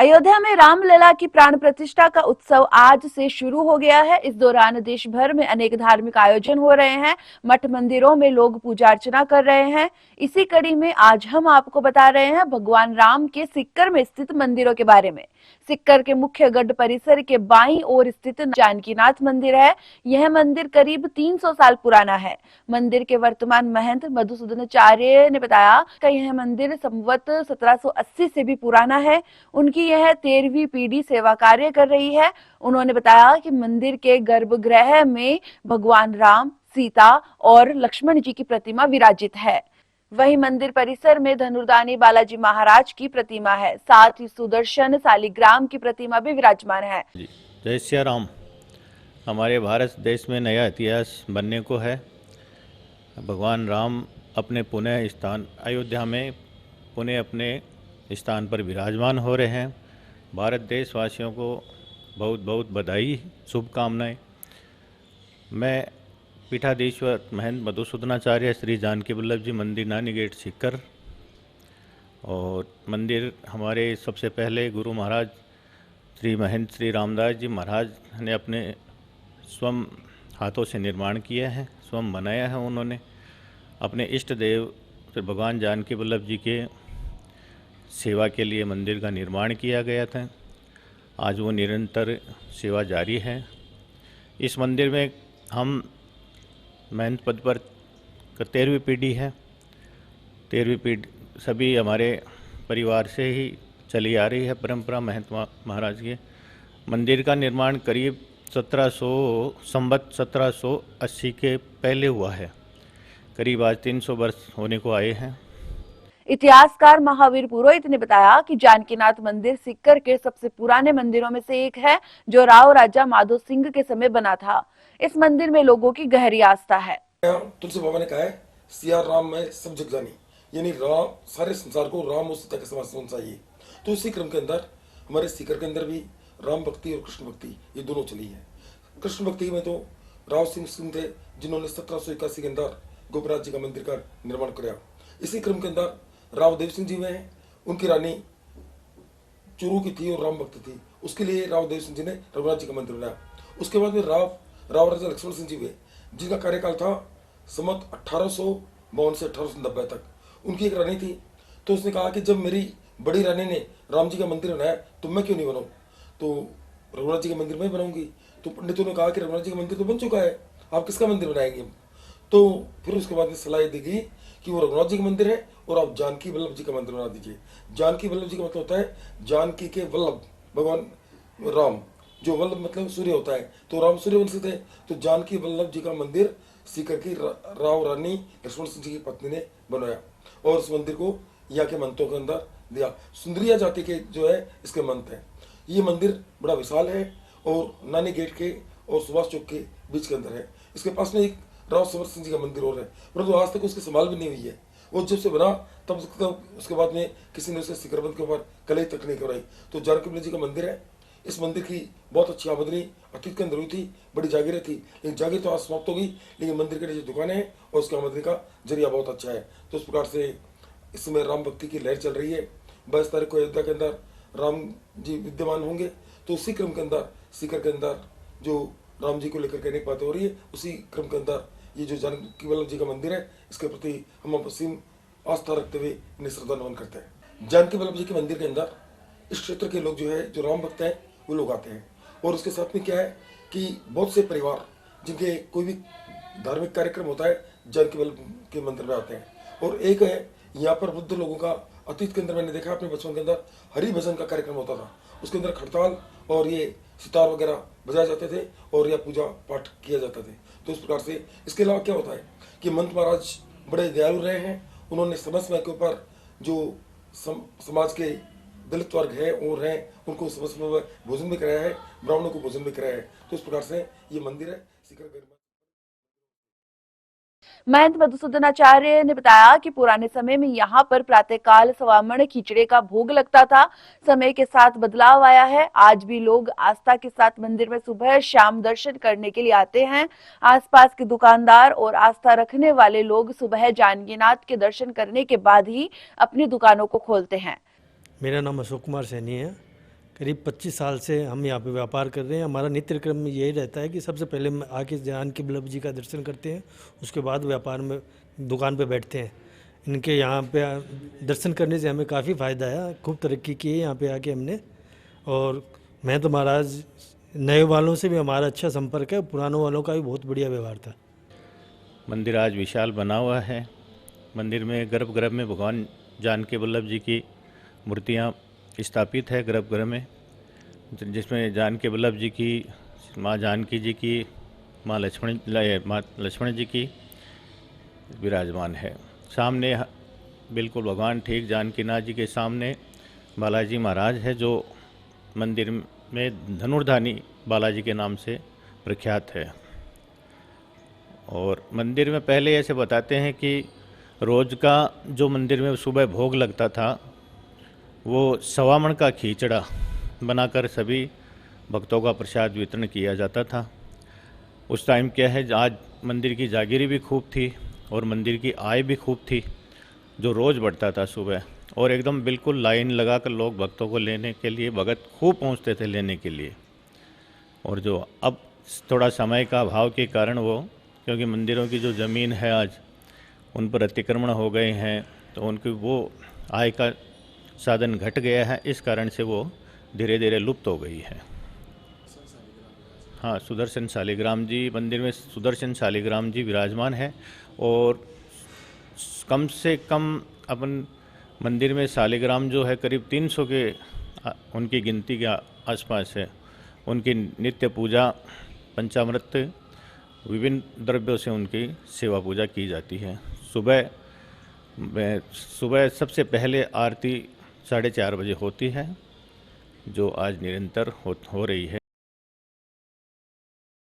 अयोध्या में रामलला की प्राण प्रतिष्ठा का उत्सव आज से शुरू हो गया है। इस दौरान देश भर में अनेक धार्मिक आयोजन हो रहे हैं। मठ मंदिरों में लोग पूजा अर्चना कर रहे हैं। इसी कड़ी में आज हम आपको बता रहे हैं भगवान राम के सिक्कर में स्थित मंदिरों के बारे में। सिक्कर के मुख्य गढ़ परिसर के बाईं ओर स्थित जानकीनाथ मंदिर है। यह मंदिर करीब 300 साल पुराना है। मंदिर के वर्तमान महंत मधुसूदनाचार्य ने बताया कि यह मंदिर संवत 1780 से भी पुराना है। उनकी यह 13वीं पीढ़ी सेवा कार्य कर रही है। उन्होंने बताया कि मंदिर के गर्भगृह में भगवान राम, सीता और लक्ष्मण जी की प्रतिमा विराजित है। वहीं मंदिर परिसर में धनुर्दानी बालाजी महाराज की प्रतिमा है। साथ ही सुदर्शन शालिग्राम की प्रतिमा भी विराजमान है। जय श्री राम। हमारे भारत देश में नया इतिहास बनने को है। भगवान राम अपने पुण्य स्थान अयोध्या में पुण्य अपने स्थान पर विराजमान हो रहे हैं। भारत देशवासियों को बहुत बहुत बधाई, शुभकामनाएं। मैं पीठाधीश्वर महंत मधुसूदनाचार्य श्री जानकी वल्लभ जी मंदिर नानी गेट सिक्कर, और मंदिर हमारे सबसे पहले गुरु महाराज श्री महंत श्री रामदास जी महाराज ने अपने स्वयं हाथों से निर्माण किया है, स्वयं बनाया है। उन्होंने अपने इष्ट देव श्री भगवान जानकी वल्लभ जी के सेवा के लिए मंदिर का निर्माण किया गया था। आज वो निरंतर सेवा जारी है। इस मंदिर में हम महंत पद पर 13वीं पीढ़ी है। 13वीं पीढ़ी सभी हमारे परिवार से ही चली आ रही है परंपरा महंत महाराज के। मंदिर का निर्माण करीब 1780 के पहले हुआ है। करीब आज 300 वर्ष होने को आए हैं। इतिहासकार महावीर पुरोहित ने बताया कि जानकीनाथ मंदिर सिक्कर के सबसे पुराने मंदिरों में से एक है, जो राव राजा माधो सिंह के समय बना था। इस मंदिर में लोगों की गहरी आस्था है। तुलसी बाबा ने कहा है, सिया राम में सब जग जानी, यानी राम सारे संसार को राम और सीता के समान चाहिए। तो इसी क्रम के अंदर हमारे सीकर के अंदर भी राम भक्ति और कृष्ण भक्ति ये दोनों चली है। कृष्ण भक्ति में तो राव सिंह थे, जिन्होंने 1781 के अंदर गोपराज जी का मंदिर का निर्माण कराया। इसी क्रम के अंदर राव देव सिंह जी में उनकी रानी चुरू की थी और राम भक्त थी, उसके लिए राव देव सिंह जी ने रघुनाथ जी का मंदिर बनाया। उसके बाद में राव राजा लक्ष्मण सिंह जी हुए, जिनका कार्यकाल था समत 1852 से 1890 तक। उनकी एक रानी थी, तो उसने कहा कि जब मेरी बड़ी रानी ने राम जी का मंदिर बनाया तो मैं क्यों नहीं बनाऊँ, तो रघुनाथ जी का मंदिर मैं बनाऊंगी। तो पंडितों ने कहा कि रघुनाथ जी का मंदिर तो बन चुका है, आप किसका मंदिर बनाएंगे। तो फिर उसके बाद में सलाह दी गई कि वो रघुनाथ जी का मंदिर है और आप जानकी वल्लभ जी का मंदिर बना दीजिए। जानकी वल्लभ जी का मतलब होता है जानकी के वल्लभ, भगवान राम, जो वल्लभ मतलब सूर्य होता है, तो राम सूर्यवंशी थे। तो जानकी वल्लभ जी का मंदिर सीकर की राव रानी लक्ष्मण सिंह जी की पत्नी ने बनवाया और उस मंदिर को यहाँ के मंत्रों के अंदर दिया। सुंदरिया जाति के जो है इसके मंत्र हैं। ये मंदिर बड़ा विशाल है और नानी गेट के और सुभाष चौक के बीच के अंदर है। इसके पास में एक राव समर सिंह जी का मंदिर और है, परंतु आज तक उसकी संभाल भी नहीं हुई है। वो जब से बना तब उसके बाद में किसी ने उसके शिखरबंद के ऊपर कलई तक नहीं कराई। तो जानकी वल्लभ जी का मंदिर है। इस मंदिर की बहुत अच्छी आमदनी अतीत के अंदर हुई थी, बड़ी जागीरें थी, लेकिन जागीर तो आज समाप्त हो गई, लेकिन मंदिर के नीचे दुकानें हैं और उसकी आमदनी का जरिया बहुत अच्छा है। तो इस प्रकार से इस समय राम भक्ति की लहर चल रही है। 22 तारीख को अयोध्या के अंदर राम जी विद्यमान होंगे, तो उसी क्रम के अंदर सीकर के अंदर जो राम जी को लेकर के अनेक बातें हो रही है, उसी क्रम के अंदर ये जो जानकी वल्लभ जी का मंदिर है, इसके प्रति हम असीम आस्था रखते हुए इन्हें श्रद्धा नमन करते हैं। जानकी वल्लभ जी के मंदिर के अंदर इस क्षेत्र के लोग जो है, जो राम भक्त हैं, वो लोग आते हैं। और उसके साथ में क्या है कि बहुत से परिवार जिनके कोई भी धार्मिक कार्यक्रम होता है, जानकी वल्लभ के मंदिर में आते हैं। और एक है यहाँ पर वृद्ध लोगों का, अतीत के अंदर मैंने देखा अपने बचपन के अंदर हरि भजन का कार्यक्रम होता था, उसके अंदर खड़ताल और ये सितार वगैरह बजाए जाते थे और यह पूजा पाठ किया जाता थे। तो इस प्रकार से इसके अलावा क्या होता है कि महंत महाराज बड़े दयालु रहे हैं। उन्होंने समय समय के ऊपर जो समाज के दलित वर्ग है और हैं, उनको समय समय भोजन भी कराया है, ब्राह्मणों को भोजन भी कराया है। तो इस प्रकार से ये मंदिर है सीकर। महंत मधुसूदनाचार्य ने बताया कि पुराने समय में यहाँ पर प्रातःकाल सवामण खिचड़े का भोग लगता था। समय के साथ बदलाव आया है। आज भी लोग आस्था के साथ मंदिर में सुबह शाम दर्शन करने के लिए आते हैं। आसपास के दुकानदार और आस्था रखने वाले लोग सुबह जानकीनाथ के दर्शन करने के बाद ही अपनी दुकानों को खोलते हैं। मेरा नाम अशोक कुमार सैनी है। करीब 25 साल से हम यहाँ पे व्यापार कर रहे हैं। हमारा नित्य क्रम में यही रहता है कि सबसे पहले हम आके जानकी वल्लभ जी का दर्शन करते हैं, उसके बाद व्यापार में दुकान पे बैठते हैं। इनके यहाँ पे दर्शन करने से हमें काफ़ी फ़ायदा है, खूब तरक्की की है यहाँ पे आके हमने। और मैं तो महाराज नए वालों से भी हमारा अच्छा संपर्क है, पुरानों वालों का भी बहुत बढ़िया व्यवहार था। मंदिर आज विशाल बना हुआ है। मंदिर में गर्भगृह में भगवान जानकी वल्लभ जी की मूर्तियाँ स्थापित है गर्भगृह में, जिसमें जानकी वल्लभ जी की, माँ जानकी जी की, माँ लक्ष्मण जी की विराजमान है। सामने बिल्कुल भगवान ठीक जानकीनाथ जी के सामने बालाजी महाराज है, जो मंदिर में धनुर्धानी बालाजी के नाम से प्रख्यात है। और मंदिर में पहले ऐसे बताते हैं कि रोज़ का जो मंदिर में सुबह भोग लगता था, वो सवामण का खींचड़ा बनाकर सभी भक्तों का प्रसाद वितरण किया जाता था। उस टाइम क्या है, आज मंदिर की जागीरी भी खूब थी और मंदिर की आय भी खूब थी, जो रोज़ बढ़ता था सुबह, और एकदम बिल्कुल लाइन लगाकर लोग भक्तों को लेने के लिए, भगत खूब पहुंचते थे लेने के लिए। और जो अब थोड़ा समय का अभाव के कारण वो, क्योंकि मंदिरों की जो ज़मीन है आज उन पर अतिक्रमण हो गए हैं, तो उनकी वो आय का साधन घट गया है, इस कारण से वो धीरे धीरे लुप्त हो गई है। हाँ, सुदर्शन शालिग्राम जी, मंदिर में सुदर्शन शालिग्राम जी विराजमान है। और कम से कम अपन मंदिर में शालिग्राम जो है करीब 300 के उनकी गिनती के आसपास है। उनकी नित्य पूजा, पंचामृत, विभिन्न द्रव्यों से उनकी सेवा पूजा की जाती है। सुबह सबसे पहले आरती 4:30 बजे होती है, जो आज निरंतर हो रही है।